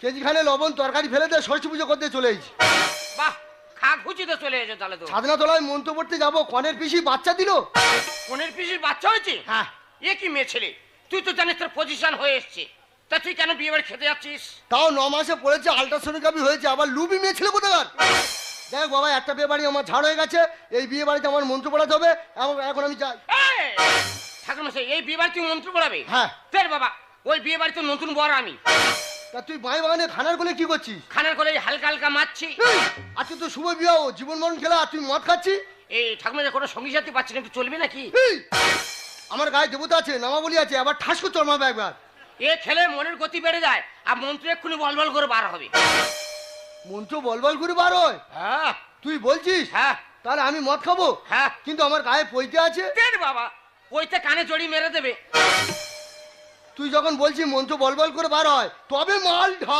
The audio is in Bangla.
কেজিখানে লবণ তরকারি ফেলে দিয়ে সরস্বতী পুজো করতে চলে এসেছি। বাহ, খা খুচিতে চলে এসো তাহলে তো। সাধনা তলায় মন্ত্র পড়তে যাবো, কনের পিসি বাচ্চা দিল। কোনের পিসির বাচ্চা হয়েছে? হ্যাঁ। এ কি মেয়ে ছেলে, তুই তো জানিস তোর পজিশন হয়ে এসছে, তা তুই কেন বিয়ে বাড়ি খেতে যাচ্ছিস? তাও 9 মাসে পড়েছে, আল্ট্রাসোনোগ্রাফি হয়েছে, আবার লুবি মেয়ে ছিল কোথাকার। যাই হোক বাবা, একটা বিয়ে বাড়ি আমার ঝাড় হয়ে গেছে, এই বিয়ে বাড়িতে আমার মন্ত্র পড়াতে হবে, এখন আমি যাই। ঠাকুরমশাই, এই বিয়ে বাড়ি তুই মন্ত্র পড়াবে? হ্যাঁ। ফের বাবা, ওই বিয়ে বাড়িতে নতুন বর আমি। তা তুই বাঁই বাগানে খানার কোলে কি করছিস? খানার করে হালকা হালকা মারছি। আজকে তো শুভ বিবাহ, জীবন মরণ খেলা, আর তুই মদ খাচ্ছি। এই ঠাকুরমশাই, কোনো সঙ্গী সাথী পাচ্ছি না, একটু চলবে নাকি? আমার গায়ে দেবতা আছে, নামাবলি আছে, আবার ঠাস করে চড়মাবে একবার। এ খেলে মনের গতি বেড়ে যায়, আর মন্ত্র এক্ষুনি বলবল করে বার হবে। মন্ত্র বলবল করে বার হয়? হ্যাঁ। তুই বলছিস? হ্যাঁ। তাহলে আমি মদ খাবো? হ্যাঁ। কিন্তু আমার গায়ে পৈতে আছে। ফের বাবা, ওইতে কানে জড়ি মেরে দেবে। তুই যখন বলছিস মন্ত্র বলবল করে বার হয়, তবে মাল ঢাল।